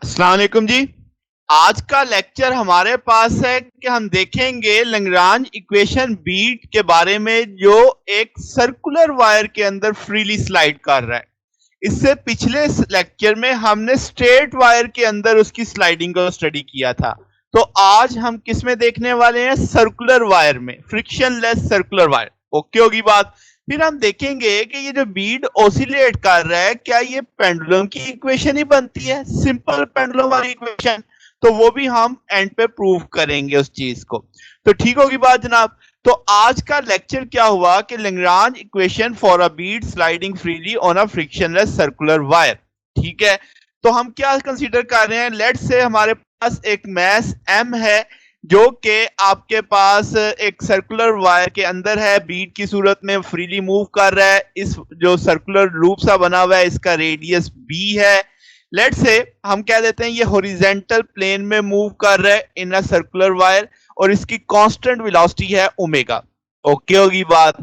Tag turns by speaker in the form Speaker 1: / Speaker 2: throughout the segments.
Speaker 1: अस्सलाम वालेकुम जी। आज का लेक्चर हमारे पास है कि हम देखेंगे लैग्रांज इक्वेशन बीट के बारे में जो एक सर्कुलर वायर के अंदर फ्रीली स्लाइड कर रहा है। इससे पिछले लेक्चर में हमने स्ट्रेट वायर के अंदर उसकी स्लाइडिंग को स्टडी किया था। तो आज हम किस में देखने वाले हैं? सर्कुलर वायर में, फ्रिक्शनलेस सर्कुलर वायर। ओके होगी बात। फिर हम देखेंगे कि ये जो बीड ऑसिलेट कर रहा है, क्या ये पेंडुलम की इक्वेशन ही बनती है, सिंपल पेंडुलम वाली इक्वेशन? तो वो भी हम एंड पे प्रूव करेंगे उस चीज को। तो ठीक होगी बात जनाब। तो आज का लेक्चर क्या हुआ कि Lagrange equation for a Beed sliding freely on a frictionless circular wire. ठीक है, तो हम क्या कंसीडर कर रहे हैं? लेट्स से हमारे पास एक मैस m है जो कि आपके पास एक सर्कुलर वायर के अंदर है, बीट की सूरत में फ्रीली मूव कर रहा है। इस जो सर्कुलर लूप सा बना हुआ है, इसका रेडियस b है। लेट्स से हम कह देते हैं ये हॉरिजॉन्टल प्लेन में मूव कर रहा है इन अ सर्कुलर वायर और इसकी कांस्टेंट वेलोसिटी है ओमेगा। ओके होगी बात।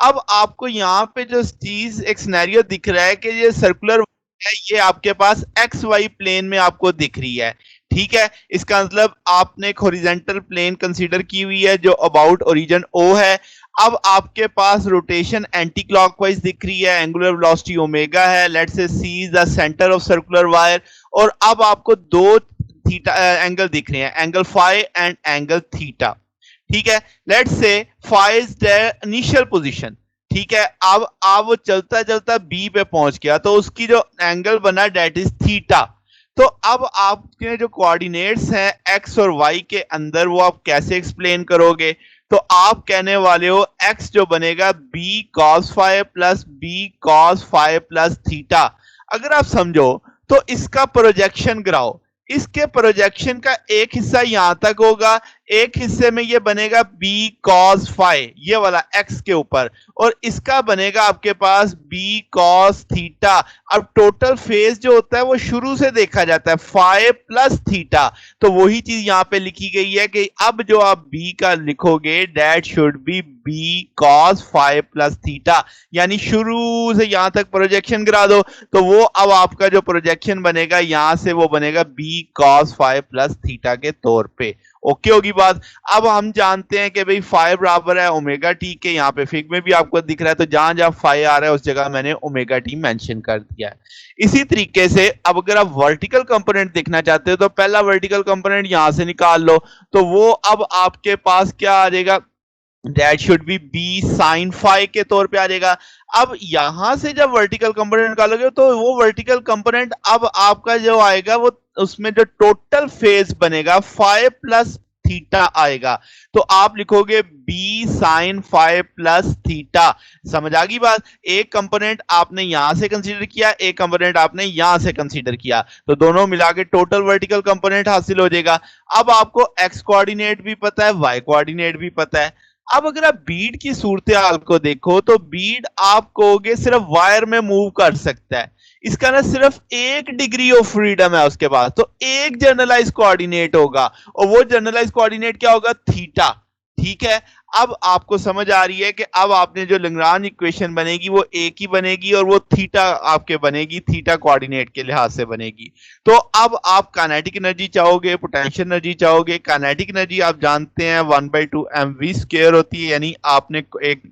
Speaker 1: अब आपको यहाँ पे जो चीज एक सिनेरियो दिख रहा है कि ये सर्कुलर है, ये आपके पास एक्स वाई प्लेन में आपको दिख रही है। ठीक है, इसका मतलब आपने एक हॉरिजॉन्टल प्लेन कंसीडर की हुई है जो अबाउट ओरिजिन ओ है। अब आपके पास रोटेशन एंटी क्लॉकवाइज दिख रही है, एंगुलर वेलोसिटी ओमेगा है। Let's say C is the centre of circular wire और अब आपको दो थीटा एंगल दिख रहे हैं, angle phi and angle theta. ठीक है, let's say phi is the initial position. ठीक है, अब वो चलता चलता बी पे पहुंच गया तो उसकी जो एंगल बना डेट इज थीटा। तो अब आपके जो कोऑर्डिनेट्स हैं एक्स और वाई के अंदर, वो आप कैसे एक्सप्लेन करोगे? तो आप कहने वाले हो एक्स जो बनेगा b cos phi plus b cos phi plus theta. अगर आप समझो तो इसका प्रोजेक्शन गिराओ, इसके प्रोजेक्शन का एक हिस्सा यहां तक होगा, एक हिस्से में ये बनेगा बी कॉस फाई, ये वाला एक्स के ऊपर, और इसका बनेगा आपके पास बी कॉस थीटा। अब टोटल फेज जो होता है वो शुरू से देखा जाता है फाई प्लस थीटा। तो वही चीज यहां पे लिखी गई है कि अब जो आप बी का लिखोगे that should be b cos phi plus theta, यानी शुरू से यहां तक प्रोजेक्शन गिरा दो तो वो अब आपका जो प्रोजेक्शन बनेगा यहां से वो बनेगा b cos phi plus theta के तौर पे। ओके होगी बात। अब हम जानते हैं कि भाई फाई बराबर है ओमेगा टी के, यहाँ पे फिग में भी आपको दिख रहा है, तो जहां जहां फाई आ रहा है उस जगह मैंने ओमेगा टी मेंशन कर दिया है। इसी तरीके से अब अगर आप वर्टिकल कंपोनेंट देखना चाहते हो तो पहला वर्टिकल कंपोनेंट यहां से निकाल लो, तो वो अब आपके पास क्या आ जाएगा? That should be b sine phi के तौर पे आ जाएगा। अब यहां से जब वर्टिकल कंपोनेंट निकालोगे तो वो वर्टिकल कंपोनेंट अब आपका जो आएगा वो उसमें जो टोटल फेज बनेगा फाई प्लस थीटा आएगा। तो आप लिखोगे b sine phi plus theta. समझ आ गई बात? एक कंपोनेंट आपने यहां से कंसीडर किया, एक कंपोनेंट आपने यहां से कंसीडर किया, तो दोनों मिला के टोटल वर्टिकल कंपोनेंट हासिल हो जाएगा। अब आपको एक्स कोऑर्डिनेट भी पता है, वाई कोऑर्डिनेट भी पता है। अब अगर आप बीड की सूरत हाल को देखो तो बीड आप कहोगे सिर्फ वायर में मूव कर सकता है, इसका ना सिर्फ एक डिग्री ऑफ फ्रीडम है उसके पास, तो एक जनरलाइज कोऑर्डिनेट होगा और वो जनरलाइज कोऑर्डिनेट क्या होगा? थीटा। ठीक है, अब आपको समझ आ रही है कि अब आपने जो लैग्रांज इक्वेशन बनेगी वो एक ही बनेगी और वो थीटा आपके बनेगी, थीटा कोऑर्डिनेट के लिहाज से बनेगी। तो अब आप काइनेटिक एनर्जी चाहोगे, पोटेंशियल एनर्जी चाहोगे। काइनेटिक एनर्जी आप जानते हैं 1/2 mv² होती है, यानी आपने एक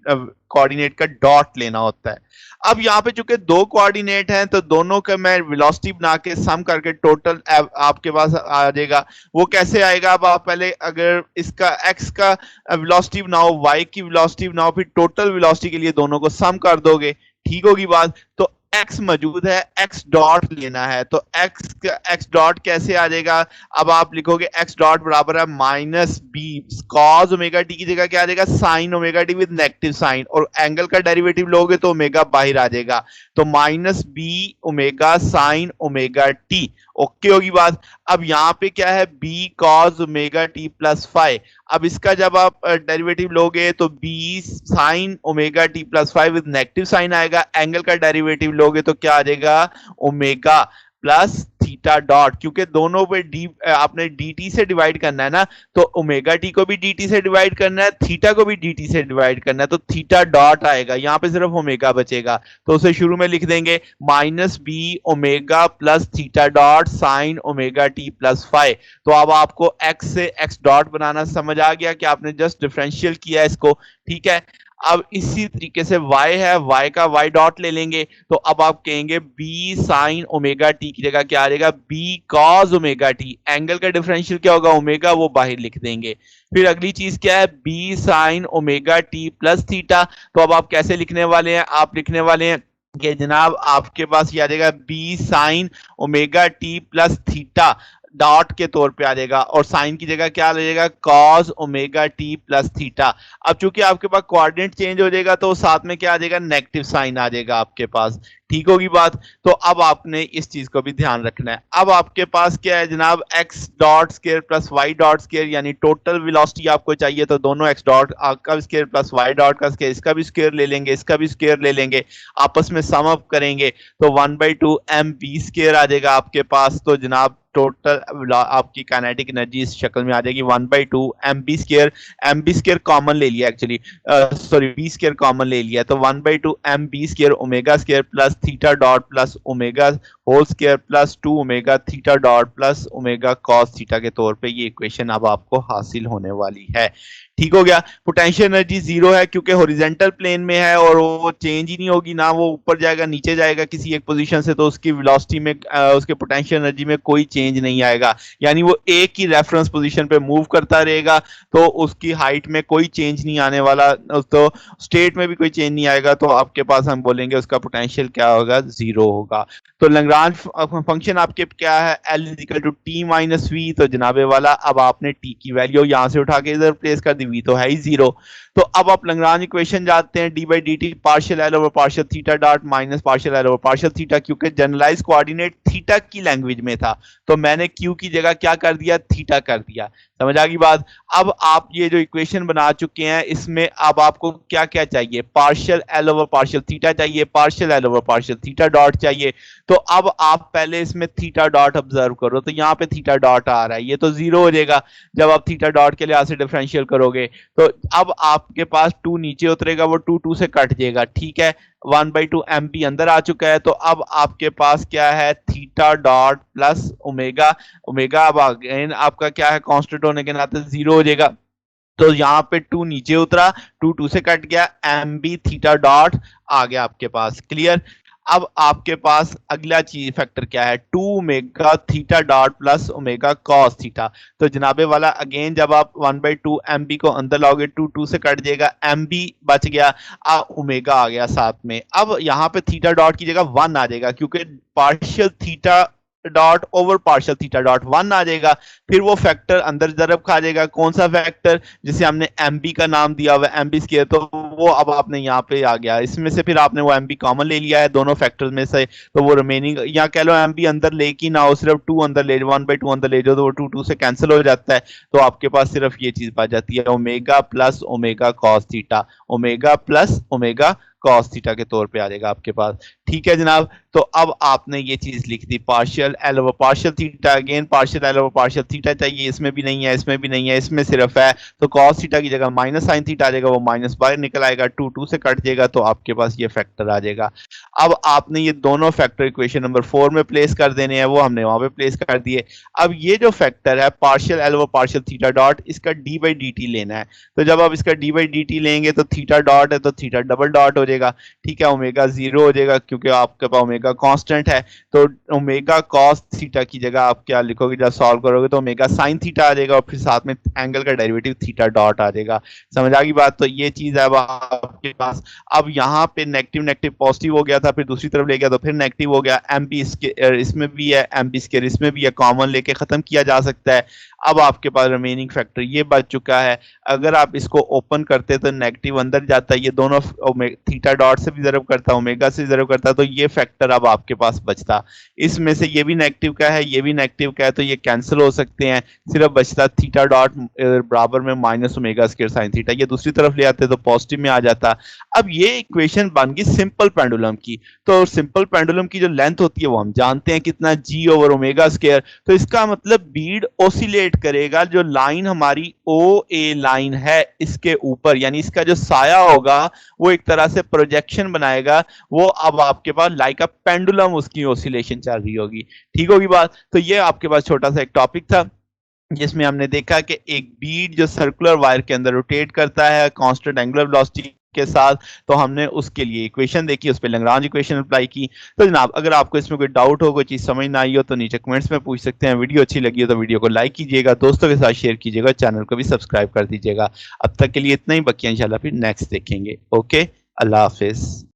Speaker 1: कोऑर्डिनेट का डॉट लेना होता है। अब यहाँ पे चूंकि दो कोऑर्डिनेट हैं तो दोनों का मैं वेलोसिटी बना के सम करके टोटल आपके पास आ जाएगा। वो कैसे आएगा? अब आप पहले अगर इसका एक्स का वेलोसिटी बनाओ, वाई की वेलोसिटी बनाओ, फिर टोटल वेलोसिटी के लिए दोनों को सम कर दोगे। ठीक होगी बात। तो एक्स मौजूद है, एक्स डॉट लेना है, तो एक्स डॉट कैसे आ जाएगा? अब आप लिखोगे एक्स डॉट बराबर है minus b cos omega t की जगह क्या आ जाएगा? Sine omega t with negative sine, और एंगल का डेरिवेटिव लोगे तो ओमेगा बाहर आ जाएगा, तो minus b omega sine omega t. Okay होगी बात। अब यहाँ पे क्या है? B cos omega t plus five. अब इसका जब आप डेरिवेटिव लोगे तो b sine omega t plus five with negative sine आएगा, एंगल का डेरिवेटिव लोगे तो क्या आ जाएगा? ओमेगा प्लस थीटा डॉट, क्योंकि दोनों पे डी आपने dt से डिवाइड करना है ना, तो ओमेगा टी को भी dt से डिवाइड करना है, थीटा को भी dt से डिवाइड करना है, तो थीटा डॉट आएगा, यहाँ पे सिर्फ ओमेगा बचेगा, तो उसे शुरू में लिख देंगे minus b omega plus theta dot sine omega t plus five. तो अब आपको x से x डॉट बनाना समझ आ गया कि आपने जस्ट डिफरेंशियल किया इसको, ठीक है। अब इसी तरीके से y है, y का y डॉट ले लेंगे, तो अब आप कहेंगे b साइन ओमेगा टी की जगह क्या आ जाएगा, b cos omega T, angle का डिफरेंशियल क्या होगा ओमेगा, वो बाहर लिख देंगे। फिर अगली चीज क्या है, b sign omega t plus theta, तो अब आप कैसे लिखने वाले हैं, आप लिखने वाले हैं कि जनाब आपके पास ये आ जाएगा b sign omega t plus theta dot के तौर पे आ जाएगा, और साइन की जगह क्या ले जाएगा, cos omega t plus theta. अब चूंकि आपके पास कोऑर्डिनेट चेंज हो जाएगा तो साथ में क्या आ जाएगा, नेगेटिव साइन आ जाएगा आपके पास, ठीक होगी बात। तो अब आपने इस चीज को भी ध्यान रखना है। अब आपके पास क्या है जनाब, x dot square plus y dot square, यानी टोटल वेलोसिटी आपको चाहिए, तो दोनों x डॉट का स्केयर प्लस y डॉट का स्केयर, इसका भी स्केयर ले लेंगे, इसका भी स्केयर ले लेंगे, आपस में सम अप करेंगे तो 1/2 mv स्केयर आ जाएगा आपके पास। तो जनाब टोटल आपकी काइनेटिक एनर्जी इस शक्ल में आ जाएगी 1/2 mv square, mv square common ले लिया actually, sorry b square common ले लिया, तो 1/2 mv square omega square plus theta dot plus omega whole square plus 2 omega theta dot plus omega cos theta के तौर पे ये इक्वेशन अब आपको हासिल होने वाली है, ठीक हो गया। पोटेंशियल एनर्जी जीरो है क्योंकि हॉरिजॉन्टल प्लेन में है और वो चेंज ही नहीं होगी, ना वो ऊपर जाएगा नीचे जाएगा किसी एक पोजीशन से, तो उसकी वेलोसिटी में उसके पोटेंशियल एनर्जी में कोई चेंज नहीं आएगा, यानी वो एक ही रेफरेंस पोजीशन पे मूव करता रहेगा, तो उसकी हाइट में कोई चेंज नहीं आने वाला, तो स्टेट में भी कोई चेंज नहीं आएगा, तो आपके पास हम बोलेंगे उसका पोटेंशियल क्या होगा, जीरो होगा। तो लैग्रांज फंक्शन आपके क्या है, L equal to t minus v, तो जनाबे वाला अब आपने t की वैल्यू यहां से उठा के इधर प्लेस कर दी, v तो है ही जीरो। तो अब आप लैग्रांज इक्वेशन जाते हैं, D by D T partial L over partial theta dot minus partial L over partial theta, क्योंकि जनरलाइज कोऑर्डिनेट थीटा की लैंग्वेज में था तो मैंने क्यू की जगह क्या कर दिया, थीटा कर दिया, समझ आ गई बात। अब आप ये जो इक्वेशन बना चुके हैं इसमें अब आपको क्या क्या चाहिए, partial L over partial theta चाहिए, partial L over partial theta dot चाहिए। तो अब आप पहले इसमें थीटा डॉट ऑब्जर्व करो, तो यहाँ पे थीटा डॉट आ रहा है, ये तो जीरो हो जाएगा जब आप थीटा डॉट के लिहाज से डिफरेंशियल करोगे। तो अब आपके पास 2 नीचे उतरेगा, वो 2 से कट जाएगा, ठीक है, 1/2 mb अंदर आ चुका है। तो अब आपके पास क्या है, theta dot plus omega, omega अब अगेन आपका क्या है, कांस्टेंट होने के नाते जीरो हो जाएगा, तो यहाँ पे 2 नीचे उतरा, 2 से कट गया, mb थीटा डॉट आ गया आपके पास, क्लियर। अब आपके पास अगला चीज फैक्टर क्या है, 2 omega theta dot plus omega cos theta, तो जनाबे वाला अगेन जब आप 1/2 mb को अंदर लाओगे 2 से कट जाएगा, mb बच गया, ओमेगा आ गया साथ में। अब यहाँ पे थीटा डॉट की जगह 1 आ जाएगा क्योंकि partial theta dot over partial theta dot 1 आ जाएगा, फिर वो फैक्टर अंदर जरब खा जाएगा, कौन सा फैक्टर, जिसे हमने mb का नाम दिया हुआ है, mb स्क्वायर, तो वो अब आपने यहाँ पे आ गया, इसमें से फिर आपने वो mb कॉमन ले लिया है दोनों फैक्टर्स में से, तो वो रिमेनिंग या कह लो mb अंदर लेके ना हो, सिर्फ 2 अंदर ले, 1/2 अंदर ले जाओ, तो वो 2 से कैंसिल हो जाता है, तो आपके पास सिर्फ ये चीज बच जाती है, omega plus omega cos theta, omega plus omega cos theta के तौर पे आ जाएगा आपके पास, ठीक है जनाब। तो अब आपने ये चीज लिख दी, partial L over partial theta, again partial L over partial theta चाहिए, इसमें भी नहीं है, इसमें भी नहीं है, इसमें सिर्फ है, तो कॉस थीटा की जगह माइनस साइन थीटा आ जाएगा, वो माइनस बाहर निकल आएगा, 2 से कट जाएगा, तो आपके पास ये फैक्टर आ जाएगा। अब आपने ये दोनों फैक्टर इक्वेशन नंबर 4 में प्लेस कर देने हैं, वो हमने वहां पे प्लेस कर दिए। अब ये जो फैक्टर है partial L over partial theta dot, इसका डी बाई डी टी लेना है, तो जब आप इसका डी बाई डी टी लेंगे तो थीटा डॉट है तो थीटा डबल डॉट हो जाएगा, ठीक है, ओमेगा जीरो हो जाएगा क्योंकि आपके पास ओमेगा कांस्टेंट है, तो ओमेगा कॉस थीटा की जगह आप क्या लिखोगे, जब सॉल्व करोगे तो ओमेगा साइन थीटा आ जाएगा और फिर साथ में एंगल का डेरिवेटिव थीटा डॉट आ जाएगा, समझ आ गई बात। तो ये चीज है अब आपके पास। अब यहाँ पे नेगेटिव नेगेटिव पॉजिटिव हो गया था, फिर दूसरी तरफ ले गया तो फिर नेगेटिव हो गया, mb इसमें भी है, mb स्क्वायर इसमें भी है, कॉमन लेके खत्म किया जा सकता है। अब आपके पास रिमेनिंग फैक्टर ये बच चुका है, अगर आप इसको ओपन करते तो नेगेटिव अंदर जाता है, ये दोनों थीटा डॉट से भी जरब करता, ओमेगा से जरब करता, तो ये फैक्टर अब आपके पास बचता, इसमें से ये भी नेगेटिव का है, ये भी नेगेटिव का है, तो ये कैंसिल हो सकते हैं, सिर्फ बचता थीटा डॉट बराबर में minus omega square sine theta, ये दूसरी तरफ ले आते तो पॉजिटिव में आ जाता। अब ये इक्वेशन बन गई सिंपल पेंडुलम की। तो सिंपल पेंडुलम की जो लेंथ होती है वो हम जानते हैं कितना जी ओवर ओमेगा स्क्वायर। तो इसका मतलब बीड ओसिलेट करेगा, जो लाइन हमारी ओ ए लाइन है इसके ऊपर, यानी इसका जो साया होगा वो एक तरह से प्रोजेक्शन बनाएगा। वो अब आपके पास लाइक अ पेंडुलम उसकी ओसिलेशन चल रही होगी। ठीक होगी बात। तो ये आपके पास छोटा सा एक टॉपिक था जिसमें हमने देखा कि एक बीड जो सर्कुलर वायर के अंदर रोटेट करता है कांस्टेंट एंगुलर वेलोसिटी के साथ, तो हमने उसके लिए इक्वेशन देखी, उस पर लैग्रांज इक्वेशन अप्लाई की। तो जनाब अगर आपको इसमें कोई डाउट हो, कोई चीज़ समझ ना आई हो तो नीचे कमेंट्स में पूछ सकते हैं। वीडियो अच्छी लगी हो तो वीडियो को लाइक कीजिएगा, दोस्तों के साथ शेयर कीजिएगा, चैनल को भी सब्सक्राइब कर दीजिएगा। अब तक के लिए इतना ही, बाकी इंशाल्लाह फिर नेक्स्ट देखेंगे। ओके, अल्लाह हाफिज।